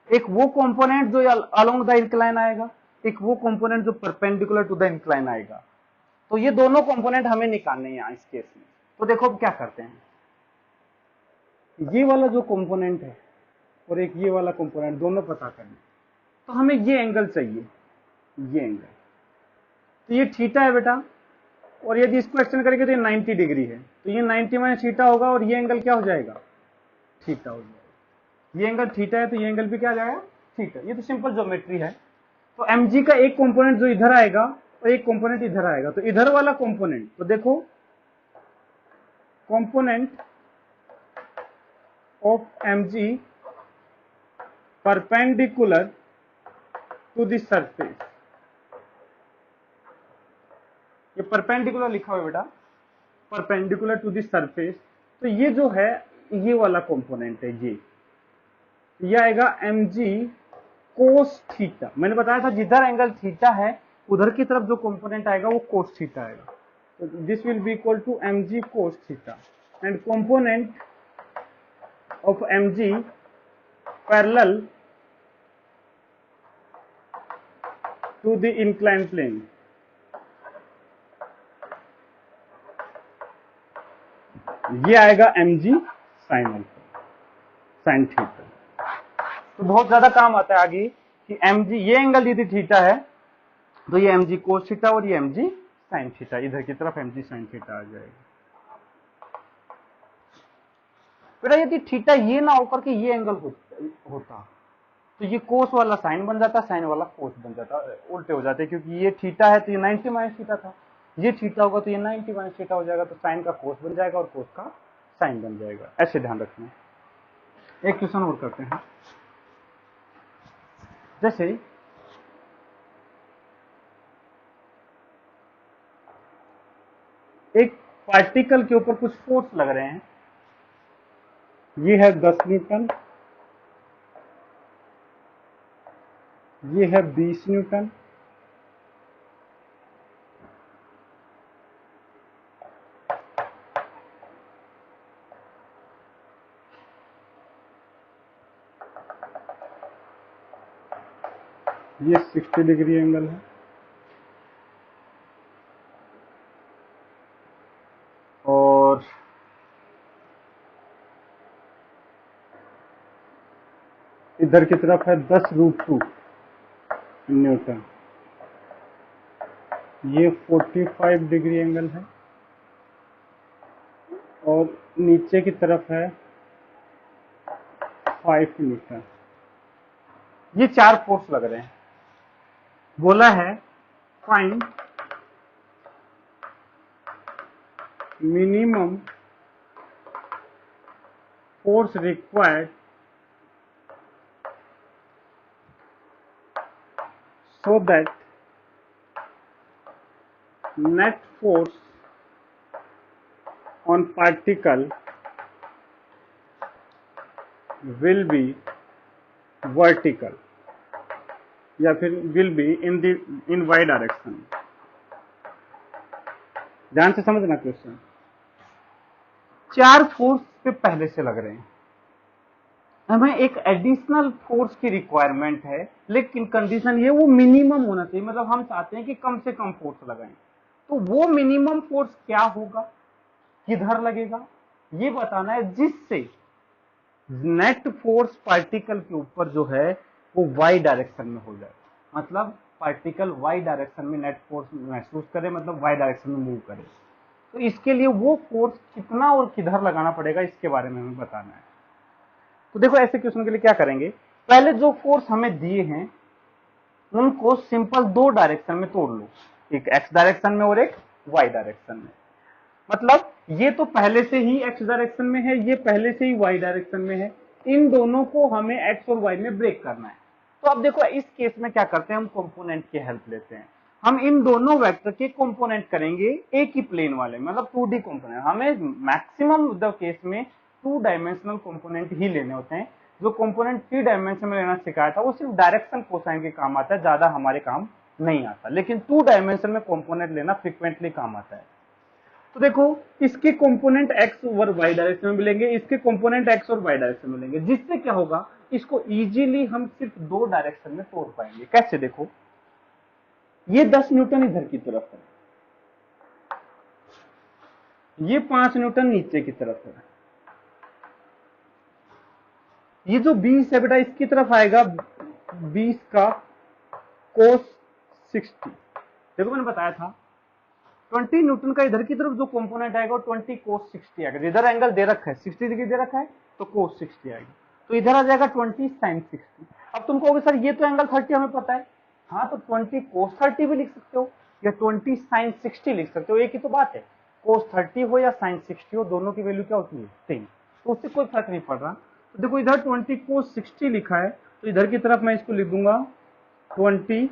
एक वो कंपोनेंट जो अलोंग द इंक्लाइन आएगा, एक वो कंपोनेंट जो परपेंडिकुलर टू द इंक्लाइन आएगा। तो ये दोनों कंपोनेंट हमें निकालने हैं इस केस में। तो देखो अब क्या करते हैं, ये वाला जो कंपोनेंट है और एक ये वाला कंपोनेंट, दोनों पता करने। तो हमें ये एंगल चाहिए, ये एंगल, तो ये थीटा है बेटा, और यदि इसको एक्सटेंड करेंगे तो ये 90 डिग्री है, तो ये 90 माइनस थीटा होगा और ये एंगल क्या हो जाएगा? थीटा हो जाएगा। ये एंगल थीटा है तो ये एंगल भी क्या आ जाएगा? थीटा। ये तो सिंपल ज्योमेट्री है। तो mg का एक कंपोनेंट जो इधर आएगा और एक कंपोनेंट इधर आएगा, तो इधर वाला कंपोनेंट, तो देखो component of mg perpendicular to the surface, ये परपेंडिकुलर लिखा हुआ है बेटा, परपेंडिकुलर टू द सरफेस। तो ये जो है ये वाला कंपोनेंट है, ये आएगा mg कोस थीटा। मैंने बताया था जिधर एंगल थीटा है उधर की तरफ जो कंपोनेंट आएगा वो कोस थीटा आएगा। तो this will be equal to mg cos theta and component of mg parallel to the incline plane, ये आएगा mg sine alpha, sine theta. तो बहुत ज्यादा काम आता है आगे कि mg, ये एंगल यदि थीटा है तो ये mg कोस थीटा और ये mg साइन थीटा, इधर की तरफ mg साइन थीटा आ जाएगा। बेटा यदि थीटा ये ना होकर के ये एंगल होता तो ये कोस वाला साइन बन जाता, साइन वाला कोस बन जाता, उल्टे हो जाते, क्योंकि ये थीटा है तो ये 90 माइनस थीटा था, ये थीटा होगा तो ये 90 माइनस थीटा हो जाएगा, तो साइन का कोस बन जाएगा और कोस का साइन बन जाएगा। ऐसे ध्यान रखना। एक क्वेश्चन और करते हैं। जैसे एक पार्टिकल के ऊपर कुछ फोर्स लग रहे हैं, ये है 10 न्यूटन, ये है 20 न्यूटन, ये 60 डिग्री एंगल है, और इधर की तरफ है 10√2 न्यूटन, ये 45 डिग्री एंगल है, और नीचे की तरफ है 5 न्यूटन। ये 4 फोर्स लग रहे हैं। बोला है find minimum force required so that net force on particle will be vertical या फिर will be in y direction। ध्यान से समझना क्वेश्चन। 4 फोर्स पे पहले से लग रहे हैं, हमें एक एडिशनल फोर्स की रिक्वायरमेंट है, लेकिन कंडीशन ये वो मिनिमम होना चाहिए, मतलब हम चाहते हैं कि कम से कम फोर्स लगाएं। तो वो मिनिमम फोर्स क्या होगा, किधर लगेगा, ये बताना है, जिससे नेट फोर्स पार्टिकल के ऊपर जो है वो वाई डायरेक्शन में हो जाए, मतलब पार्टिकल वाई डायरेक्शन में नेट फोर्स महसूस करे, मतलब वाई डायरेक्शन में मूव करे। तो इसके लिए वो फोर्स कितना और किधर लगाना पड़ेगा, इसके बारे में हमें बताना है। तो देखो ऐसे क्वेश्चन के लिए क्या करेंगे, पहले जो फोर्स हमें दिए हैं उनको सिंपल 2 डायरेक्शन में तोड़ लो, एक एक्स डायरेक्शन में और एक वाई डायरेक्शन में। मतलब ये तो पहले से ही एक्स डायरेक्शन में है, ये पहले से ही वाई डायरेक्शन में है, इन दोनों को हमें एक्स और वाई में ब्रेक करना है। तो अब देखो इस केस में क्या करते हैं, हम कंपोनेंट की हेल्प लेते हैं। हम इन दोनों वेक्टर के कंपोनेंट करेंगे एक ही प्लेन वाले, मतलब 2D कंपोनेंट। हमें मैक्सिमम द केस में 2 डायमेंशनल कंपोनेंट ही लेने होते हैं। जो कंपोनेंट 3 डायमेंशन में लेना सिखाया था वो सिर्फ डायरेक्शन कोसाइन के काम आता है, ज्यादा हमारे काम नहीं आता, लेकिन 2 डायमेंशन में कंपोनेंट लेना फ्रीक्वेंटली काम आता है। तो देखो इसके कंपोनेंट एक्स और वाई डायरेक्शन में मिलेंगे, इसके कंपोनेंट एक्स और वाई डायरेक्शन में मिलेंगे, जिससे क्या होगा, इसको इजीली हम सिर्फ 2 डायरेक्शन में तोड़ पाएंगे। कैसे, देखो ये 10 न्यूटन इधर की तरफ है, ये 5 न्यूटन नीचे की तरफ है, ये जो 20 है बेटा इसकी तरफ आएगा 20 का कोस 60। देखो मैंने बताया था 20 न्यूटन का इधर की तरफ जो कंपोनेंट आएगा वो 20 कोस 60 आएगा। इधर एंगल दे रखा है 60 डिग्री दे रखा है, तो कोस 60 आएगी, तो इधर आ जाएगा 20 साइन 60। अब तुम कहोगे सर ये तो एंगल 30 हमें पता है, हाँ तो 20 कोस 30 भी लिख सकते हो या 20 साइन 60 लिख सकते हो, एक ही तो बात है। कोस 30 हो या साइन 60 हो, दोनों की वैल्यू क्या होती है, सेम, तो उससे कोई फर्क नहीं पड़ रहा। तो देखो इधर 20 कोस 60 लिखा है, तो इधर की तरफ मैं इसको लिख दूंगा 20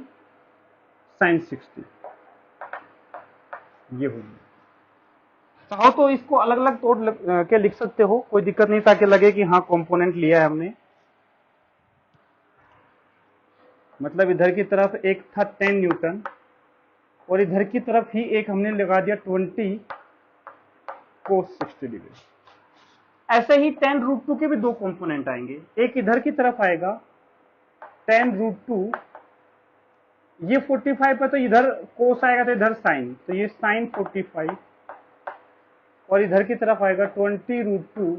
साइन 60, ये होगी। चाहो तो इसको अलग अलग तोड़ के लिख सकते हो, कोई दिक्कत नहीं, ताकि लगे कि हाँ कंपोनेंट लिया है हमने। मतलब इधर की तरफ एक था 10 न्यूटन और इधर की तरफ ही एक हमने लगा दिया 20 कोस 60 डिग्री। ऐसे ही 10√2 के भी 2 कंपोनेंट आएंगे, एक इधर की तरफ आएगा 10√2, ये 45 है तो इधर कोस आएगा तो इधर साइन, तो ये साइन 45, और इधर की तरफ आएगा 20√2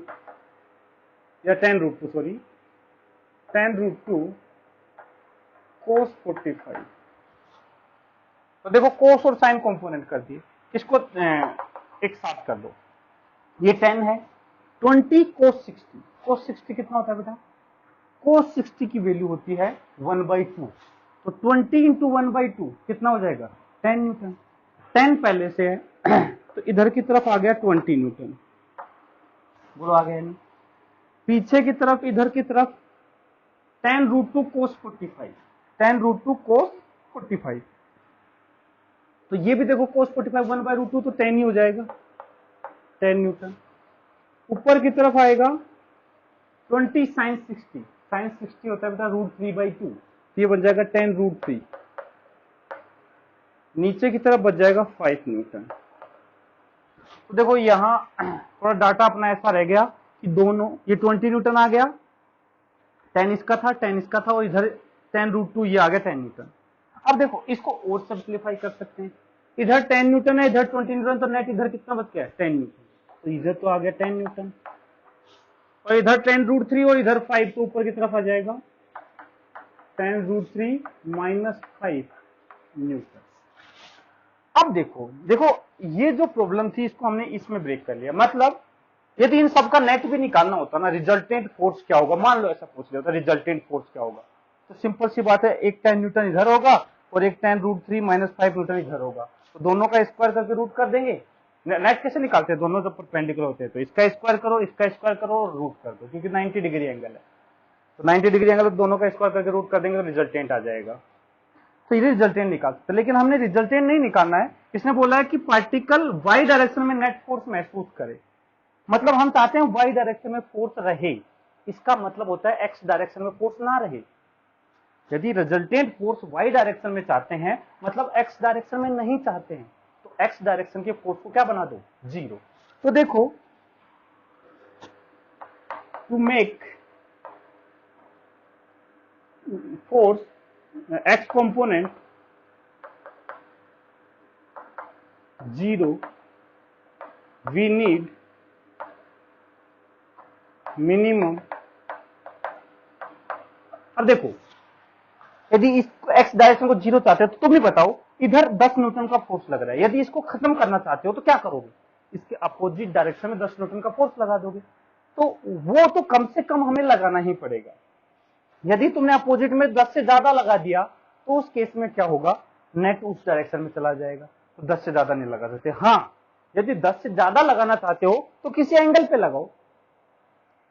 या 10√2 सॉरी 10√2 कोस 45। तो देखो कोस और साइन कंपोनेंट कर दिए, इसको एक साथ कर दो, ये 10 है, 20 कोस 60, कोस 60 कितना होता है बेटा, कोस 60 की वैल्यू होती है 1/2, तो 20 इंटू 1/2 कितना हो जाएगा 10 न्यूटन। 10 पहले से है तो इधर की तरफ आ गया 20 न्यूटन, बोलो आ गया नहीं, पीछे की तरफ, इधर की तरफ tan√2 cos 45, tan√2 cos 45। तो ये भी देखो cos 45 1/√2 तो 10 ही हो जाएगा, 10 न्यूटन। ऊपर की तरफ आएगा 20 sin 60, sin 60 होता है बेटा √3/2, ये बन जाएगा 10√3। नीचे की तरफ बच जाएगा 5 न्यूटन। तो देखो यहां थोड़ा डाटा अपना ऐसा रह गया कि दोनों, ये 20 न्यूटन आ गया, 10 इसका था, 10 इसका था, और इधर 10√2 ये आ गया 10 न्यूटन। अब देखो इसको और सिंप्लीफाई कर सकते हैं, इधर 10 न्यूटन है, इधर 20 न्यूटन, तो नेट इधर कितना बच गया 10 न्यूटन, तो इधर तो आ गया 10 न्यूटन, और इधर 10√3 और इधर 5, तो ऊपर की तरफ आ जाएगा 10√3 माइनस 5 न्यूटन। अब देखो देखो ये जो प्रॉब्लम थी इसको हमने इसमें ब्रेक कर लिया। मतलब यदि इन सबका नेट भी निकालना होता ना, रिजल्टेंट फोर्स क्या होगा, मान लो ऐसा पूछ लिया होता रिजल्टेंट फोर्स क्या होगा, तो सिंपल सी बात है, एक 10 न्यूटन इधर होगा और एक 10√3 माइनस 5 न्यूटन इधर होगा, तो दोनों का स्क्वायर करके रूट कर देंगे। नेट कैसे निकालते हैं, दोनों जब परपेंडिकुलर होते हैं तो इसका स्क्वायर करो, इसका स्क्वायर करो और रूट कर दो, क्योंकि 90 डिग्री एंगल है, तो 90 डिग्री एंगल तो दोनों का स्क्वायर करके रूट कर देंगे तो रिजल्टेंट आ जाएगा। तो ये रिजल्टेंट निकाल सकते, लेकिन हमने रिजल्टेंट नहीं निकालना है। इसने बोला है कि पार्टिकल वाई डायरेक्शन में नेट फोर्स महसूस करे, मतलब हम चाहते हैं वाई डायरेक्शन में फोर्स रहे, इसका मतलब होता है एक्स डायरेक्शन में फोर्स ना रहे। यदि रिजल्टेंट फोर्स वाई डायरेक्शन में चाहते हैं, मतलब एक्स डायरेक्शन में नहीं चाहते हैं, तो एक्स डायरेक्शन के फोर्स को क्या बना दो, 0। तो देखो, to make force x component 0, we need minimum. अब देखो यदि इस एक्स डायरेक्शन को 0 चाहते हो तो तुम ही बताओ, इधर 10 न्यूटन का फोर्स लग रहा है, यदि इसको खत्म करना चाहते हो तो क्या करोगे, इसके अपोजिट डायरेक्शन में 10 न्यूटन का फोर्स लगा दोगे, तो वो तो कम से कम हमें लगाना ही पड़ेगा। यदि तुमने अपोजिट में 10 से ज्यादा लगा दिया तो उस केस में क्या होगा, नेट उस डायरेक्शन में चला जाएगा, तो 10 से ज्यादा नहीं लगा सकते। हाँ, यदि 10 से ज्यादा लगाना चाहते हो तो किसी एंगल पे लगाओ,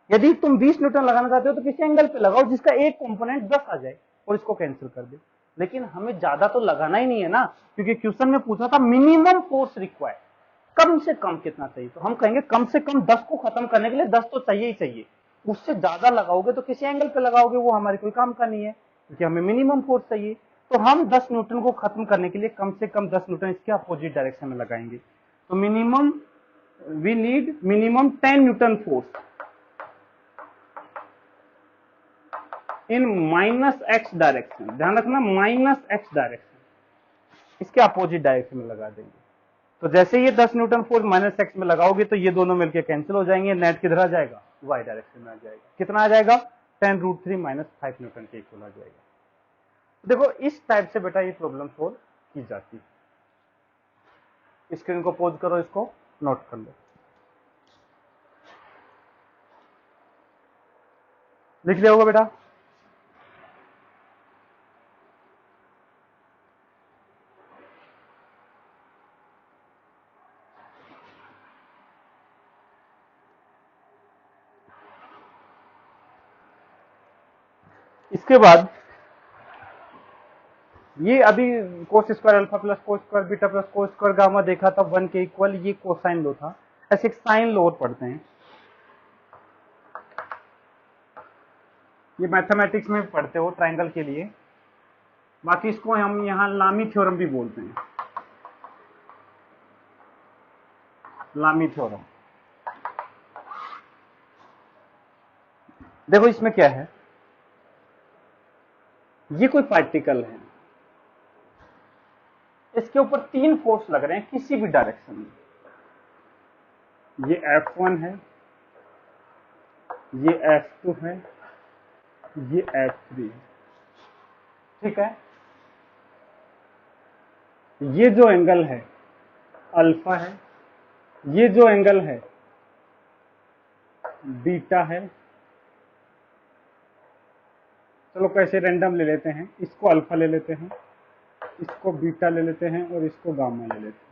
यदि तुम 20 न्यूटन लगाना चाहते हो तो किसी एंगल पे लगाओ जिसका एक कंपोनेंट 10 आ जाए और इसको कैंसिल कर दे। लेकिन हमें ज्यादा तो लगाना ही नहीं है ना, क्योंकि क्वेश्चन में पूछा था मिनिमम फोर्स रिक्वायर्ड, कम से कम कितना चाहिए, तो हम कहेंगे कम से कम 10 को खत्म करने के लिए 10 तो चाहिए ही चाहिए। उससे ज्यादा लगाओगे तो किसी एंगल पे लगाओगे, वो हमारे कोई काम का नहीं है, क्योंकि हमें मिनिमम फोर्स चाहिए। तो हम 10 न्यूटन को खत्म करने के लिए कम से कम 10 न्यूटन इसके अपोजिट डायरेक्शन में लगाएंगे। तो minimum, we need minimum 10 newton force in minus x direction, ध्यान रखना माइनस एक्स डायरेक्शन, इसके अपोजिट डायरेक्शन में लगा देंगे। तो जैसे ये 10 न्यूटन फोर्स माइनस एक्स में लगाओगे तो ये दोनों मिलकर कैंसिल हो जाएंगे, नेट किधर आ जाएगा, वाई डायरेक्शन में आ जाएगा। कितना आ जाएगा, 10√3 माइनस 5 न्यूटन के इक्वल आ जाएगा। देखो इस टाइप से बेटा ये प्रॉब्लम सोल्व की जाती है। स्क्रीन को पॉज करो, इसको नोट कर लो, लिख लिया होगा बेटा। इसके बाद ये अभी कोस square alpha plus cos square beta plus cos square gamma देखा था 1 के इक्वल, ये कोसाइन लो था। ऐसे एक साइन लो और पढ़ते हैं, ये मैथमेटिक्स में पढ़ते हो ट्रायंगल के लिए, बाकी इसको हम यहाँ लामी थ्योरम भी बोलते हैं, लामी थ्योरम। देखो इसमें क्या है, ये कोई पार्टिकल है, इसके ऊपर 3 फोर्स लग रहे हैं किसी भी डायरेक्शन में, ये F1 है, ये F2 है, ये F3 है, ठीक है। ये जो एंगल है अल्फा है, ये जो एंगल है बीटा है, चलो कैसे रैंडम ले लेते हैं, इसको अल्फा ले लेते हैं, इसको बीटा ले लेते हैं और इसको गामा ले लेते हैं।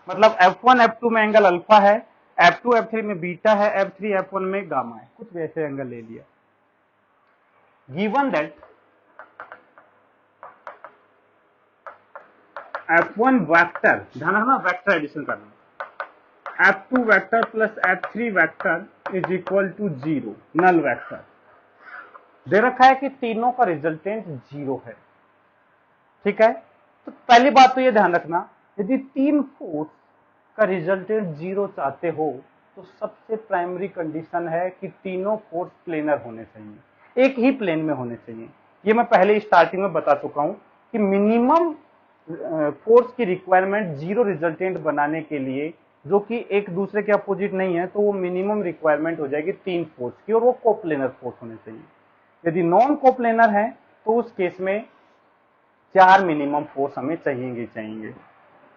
मतलब F1 F2 में एंगल अल्फा है, F2 F3 में बीटा है, F3 F1 में गामा है, कुछ वैसे एंगल ले लिया। गिवन दैट F1 वेक्टर, ध्यान रखना वेक्टर एडिशन करना, F2 vector plus F3 vector is equal to 0, null vector दे रखा है कि तीनों का रिजल्टेंट 0 है। ठीक है, तो पहली बात तो ये ध्यान रखना, यदि तीन फोर्स का रिजल्टेंट 0 चाहते हो तो सबसे प्राइमरी कंडीशन है कि तीनों फोर्स प्लेनर होने चाहिए, एक ही प्लेन में होने चाहिए। ये मैं पहले स्टार्टिंग में बता चुका हूं कि मिनिमम फोर्स की रिक्वायरमेंट 0 रिजल्टेंट बनाने के लिए, जो कि एक दूसरे के अपोजिट नहीं है, तो वो मिनिमम रिक्वायरमेंट हो जाएगी तीन फोर्स की, और वो कोप्लेनर फोर्स होने चाहिए। यदि नॉन कोप्लेनर है तो उस केस में 4 मिनिमम फोर्स हमें चाहिए।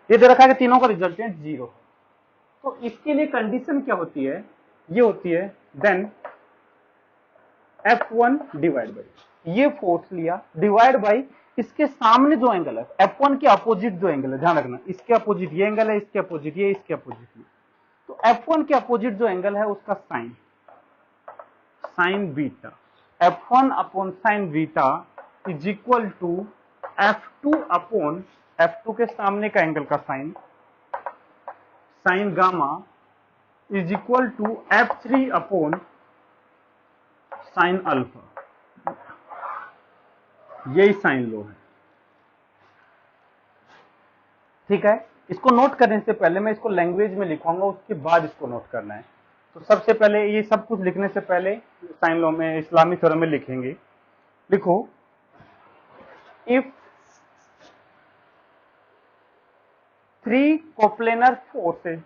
ये दे रखा है कि तीनों का रिजल्टेंट 0 है, तो इसके लिए कंडीशन क्या होती है, ये होती है देन F1 डिवाइड बाई, ये फोर्स लिया डिवाइड बाई इसके सामने जो एंगल है, F1 के अपोजिट जो एंगल है, ध्यान रखना इसके अपोजिट ये एंगल है, इसके अपोजिट ये, इसके अपोजिट ये, तो F1 के अपोजिट जो एंगल है उसका sine beta, F1 upon sine beta is equal to F2 upon F2 के सामने का एंगल का sine gamma is equal to F3 upon sine alpha, यही साइन लो है। ठीक है, इसको नोट करने से पहले मैं इसको लैंग्वेज में लिखूंगा, उसके बाद इसको नोट करना है। तो सबसे पहले ये सब कुछ लिखने से पहले साइन लॉ में, इस्लामी थ्योरम में लिखेंगे। लिखो, if three coplanar forces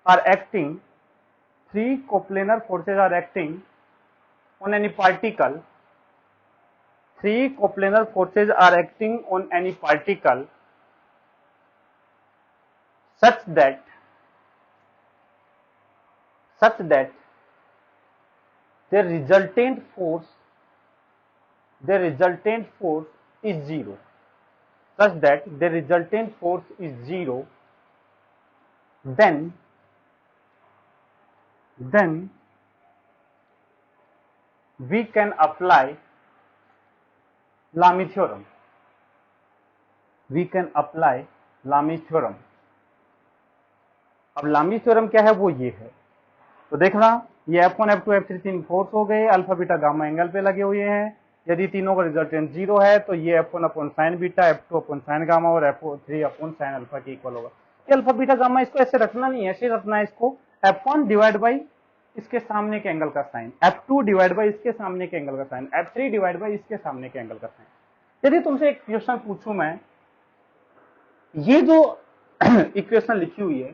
are acting on any particle, three coplanar forces are acting on any particle such that their resultant force is zero, then we can apply Lamy theorem. अब लामी theorem क्या है, वो ये है। तो देखना, ये F1 F2 F3 तीन फोर्स हो गए, अल्फा बीटा गामा एंगल पे लगे हुए हैं। यदि तीनों का रिजल्टेंट 0 है तो ये F1 upon sine beta, F2 upon sine gamma और F3 अपॉन साइन अल्फा के इक्वल होगा। ये अल्फा बीटा गामा इसको ऐसे रखना नहीं है, ऐसे रखना है इसको, F1 डिवाइड बाई इसके सामने के एंगल का साइन, F2 डिवाइड बाई इसके सामने के एंगल का साइन, F3 डिवाइड बाई इसके सामने के एंगल का साइन। यदि तुमसे एक क्वेश्चन पूछूं मैं, ये जो इक्वेशन लिखी हुई है,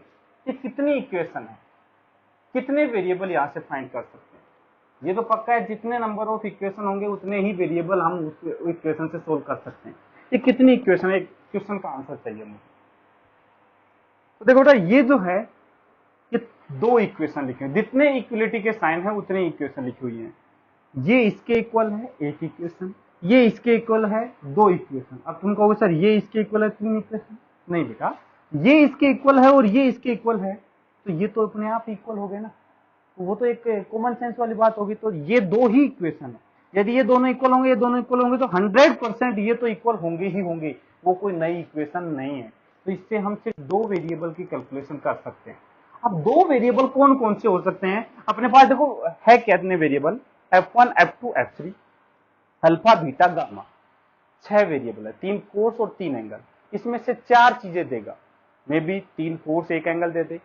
ये कितनी इक्वेशन है, कितने वेरिएबल यहां से फाइंड कर सकते हैं? ये तो पक्का है, जितने नंबर ऑफ इक्वेशन होंगे उतने ही वेरिएबल हम उस इक्वेशन से सोल्व कर सकते हैं। ये कितनी इक्वेशन है, एक क्वेश्चन का आंसर चाहिए मुझे। तो देखो बेटा, ये जो है, ये दो इक्वेशन लिखे हैं, जितने इक्वलिटी के साइन है उतने इक्वेशन लिखी हुई है। ये इसके इक्वल है एक इक्वेशन, ये इसके इक्वल है दो इक्वेशन। अब तुम कहोगे सर ये इसके इक्वल है तीन इक्वेशन, नहीं बेटा, ये इसके इक्वल है और ये इसके इक्वल है, तो ये तो अपने आप इक्वल हो गए ना, तो वो तो एक कॉमन सेंस वाली बात होगी। तो ये दो ही इक्वेशन है, यदि ये दोनों इक्वल होंगे, ये दोनों इक्वल होंगे, तो 100% ये तो इक्वल होंगे ही होंगे, वो कोई नई इक्वेशन नहीं है। तो इससे हम सिर्फ दो वेरिएबल की कैलकुलेशन कर सकते हैं। अब दो वेरिएबल कौन कौन से हो सकते हैं अपने पास? देखो है कितने variable, F1 F2 F3 alpha beta gamma, 6 variable है, 3 फोर्स और 3 एंगल। इसमें से 4 चीजें देगा, मे बी 3 फोर्स 1 एंगल दे दे,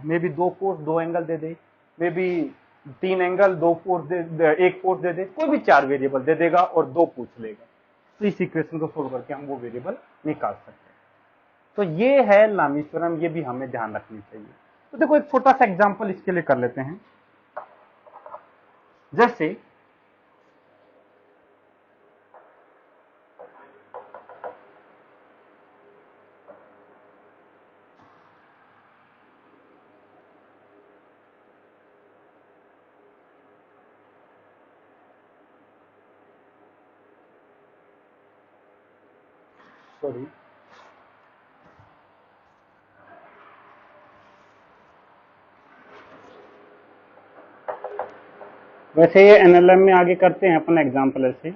मे बी 2 फोर्स 2 एंगल दे दे, मे बी 3 एंगल 2 फोर्स दे, 1 फोर्स दे दे, कोई भी 4 वेरिएबल दे देगा और 2 पूछ लेगा। तो इस इक्वेशन को सोल्व करके हम वो वेरिएबल निकाल सकते हैं। तो ये है लामी थ्योरम, ये भी हमें ध्यान रखनी चाहिए। तो देखो एक छोटा सा एग्जांपल इसके लिए कर लेते हैं। जैसे सॉरी, वैसे ये एनएलएम में आगे करते हैं अपन एग्जाम्पल ऐसे।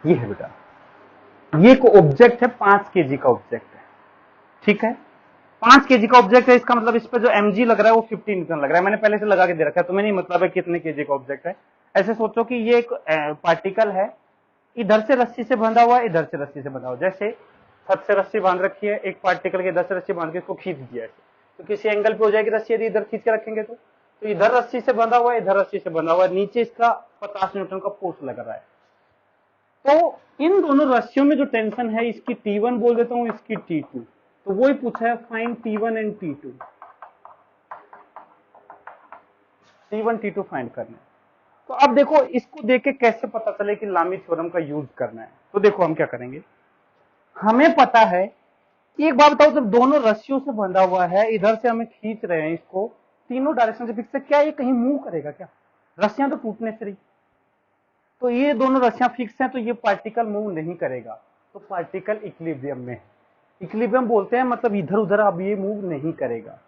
ये है बेटा, ये एक ऑब्जेक्ट है, 5 केजी का ऑब्जेक्ट है, ठीक है। 5 केजी का ऑब्जेक्ट है, इसका मतलब इस पे जो mg लग रहा है वो 50 न्यूटन लग रहा है। मैंने पहले से लगा के दे रखा है, तुम्हें नहीं मतलब है कितने केजी का ऑब्जेक्ट है। ऐसे सोचो कि ये एक पार्टिकल है, इधर से रस्सी से बंधा हुआ है, इधर से रस्सी से बंधा हुआ, जैसे छत से रस्सी बांध रखी है, एक पार्टिकल के इधर से रस्सी बांध के इसको खींच दिया है, तो किसी एंगल पे हो जाएगी रस्सी यदि इधर खींच के रखेंगे तो इधर रस्सी से बंधा हुआ है, इधर रस्सी से बंधा हुआ है, नीचे इसका 50 न्यूटन का फोर्स लग रहा है। तो इन दोनों रस्सियों में जो टेंशन है, इसकी T1 बोल देता हूं, इसकी T2। तो वही पूछा है, find T1 and T2। T1 T2 find करना है। तो अब देखो इसको देख के कैसे पता चले कि लामी थ्योरम का यूज करना है। तो देखो हम क्या करेंगे, हमें पता है कि एक बात बताओ, जब दोनों रस्सियों से बंधा हुआ है, इधर से हमें खींच रहे हैं इसको, तीनों डायरेक्शन से फिक्स है, क्या ये कहीं मूव करेगा क्या? रस्सियां तो टूटने से रही, तो ये दोनों रस्सियां फिक्स हैं, तो ये पार्टिकल मूव नहीं करेगा, तो पार्टिकल इक्विलिब्रियम में है। इक्विलिब्रियम बोलते हैं मतलब इधर उधर अब ये मूव नहीं करेगा।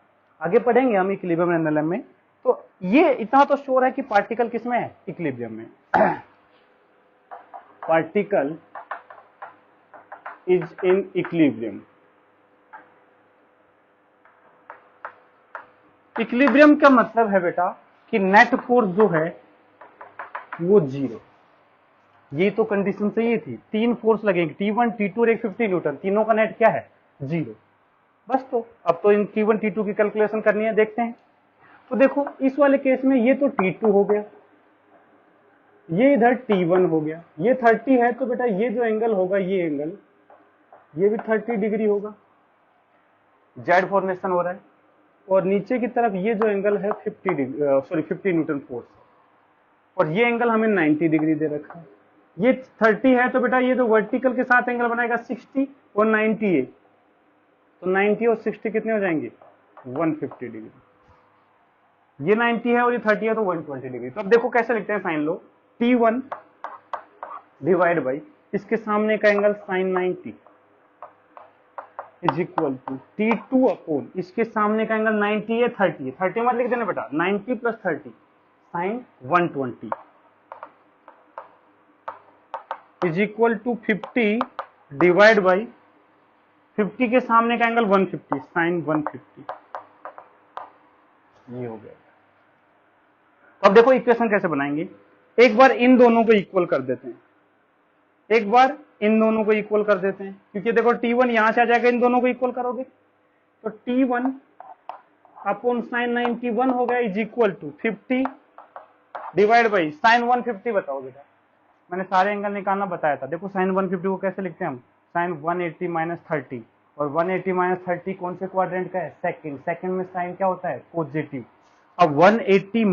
आगे पढ़ेंगे हम इक्विलिब्रियम एनालिसिस में। तो ये इतना तो श्योर है कि पार्टिकल किसमें है, इक्विलिब्रियम में। Particle is in equilibrium. Equilibrium का मतलब है बेटा कि नेट फोर्स जो है वो 0। ये तो कंडीशन चाहिए थी, 3 फोर्स लगेंगे, T1 T2 और एक 50 न्यूटन, तीनों का नेट क्या है, 0। बस तो अब तो इन T1 T2 की कैलकुलेशन करनी है, देखते हैं। तो देखो इस वाले केस में ये तो T2 हो गया, ये इधर T1 हो गया, ये 30 है, तो बेटा ये जो एंगल होगा, ये एंगल ये भी 30 डिग्री होगा, जेड फॉर्मेशन हो रहा है। और नीचे की तरफ ये जो एंगल है 50 न्यूटन फोर्स, और ये एंगल हमें 90 डिग्री दे रखा है। ये 30 है, तो बेटा ये जो वर्टिकल के साथ एंगल बनाएगा 60 और 90 है, तो 90 और 60 कितने हो जाएंगे, 150 डिग्री। ये 90 है और ये 30 है, तो 120 डिग्री। तो अब देखो कैसे लिखते हैं, sign low, T1 divide by इसके सामने का angle sine 90 is equal to T2 upon इसके सामने का एंगल 90 है, 30 है, 30 मत लिख देना बेटा, 90 plus 30 sine 120 is equal to 50 divide by 50 के सामने का एंगल 150 साइन 150। ये हो गया। अब देखो इक्वेशन कैसे बनाएंगे, एक बार इन दोनों को इक्वल कर देते हैं, एक बार इन दोनों को इक्वल कर देते हैं, क्योंकि देखो T1 यहां से आ जाएगा, इन दोनों को इक्वल करोगे तो T1 अपॉन साइन 91 हो गया is equal to 50 divide by sine 150। बताओ बेटा, मैंने सारे एंगल निकालना बताया था। देखो साइन 150 को कैसे लिखते हैं हम, साइन 180 माइनस 30, और 180 माइनस 30 कौन से क्वाड्रेंट का है, सेकंड। सेकंड में साइन क्या होता है, पॉजिटिव। अब 180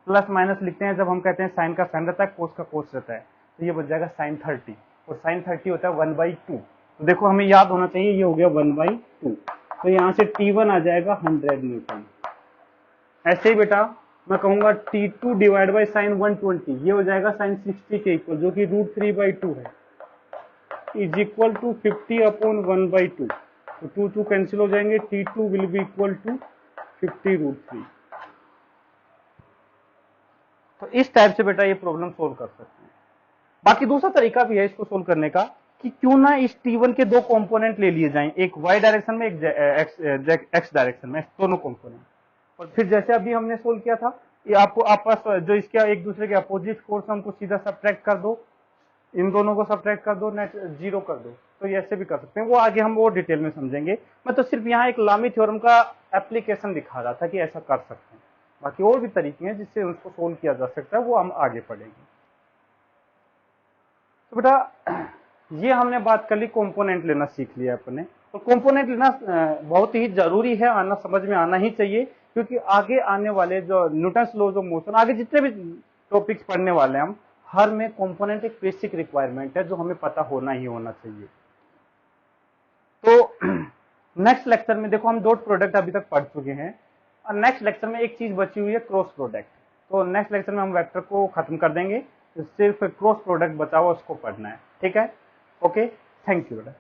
प्लस माइनस लिखते हैं जब हम कहते हैं साइन का साइन रहता है, कोस का कोस रहता है, तो ये बच जाएगा साइन 30, और साइन 30 होता है 1/2। तो देखो हमें याद होना चाहिए, ये हो गया 1/2, तो यहाँ से T1 आ जाएगा 100 न्यूटन। ऐसे ही बेटा मैं कहूंगा T2 डिवाइड बाई साइन 120, ये हो जाएगा साइन 60 के इक्वल, जो कि √3/2 है, इज इक्वल टू 50 अपॉन 1/2। तो 2 2 कैंसिल हो जाएंगे, T2 will be equal to 50√3। तो इस टाइप से बेटा ये प्रॉब्लम सोल्व कर सकते हैं। बाकी दूसरा तरीका भी है इसको सोल्व करने का, कि क्यों ना इस T1 के दो कंपोनेंट ले लिए जाएं, एक y डायरेक्शन में, एक x डायरेक्शन में, दोनों कंपोनेंट, और फिर जैसे अभी हमने सोल्व किया था, ये आपको आपस जो इसके एक दूसरे के अपोजिट फोर्स हमको सीधा सब्ट्रैक्ट कर दो, इन दोनों को सब्ट्रैक्ट कर दो, नेट 0 कर दो, तो ये ऐसे भी कर सकते हैं। वो आगे हम वो डिटेल में समझेंगे। मैं तो सिर्फ यहाँ एक लामी थ्योरम का एप्लीकेशन दिखा रहा था कि ऐसा कर सकते हैं। बाकी और भी तरीके हैं जिससे उसको सोल्व किया जा सकता है, वो हम आगे पढ़ेंगे। तो बेटा ये हमने बात कर ली, कंपोनेंट लेना सीख लिया अपने। तो कंपोनेंट लेना बहुत ही जरूरी है, आना समझ में आना ही चाहिए, क्योंकि आगे आने वाले जो न्यूटन्स लॉज ऑफ मोशन, आगे जितने भी टॉपिक्स पढ़ने वाले हैं हम, हर में कंपोनेंट एक बेसिक रिक्वायरमेंट है जो हमें पता होना ही होना चाहिए। तो नेक्स्ट लेक्चर में देखो हम डॉट प्रोडक्ट अभी तक पढ़ चुके हैं और नेक्स्ट लेक्चर में एक चीज बची हुई है क्रॉस प्रोडक्ट। तो नेक्स्ट लेक्चर में हम वेक्टर को खत्म कर देंगे, सिर्फ क्रॉस प्रोडक्ट बचा हुआ उसको पढ़ना है। ठीक है, ओके, थैंक यू बेटा।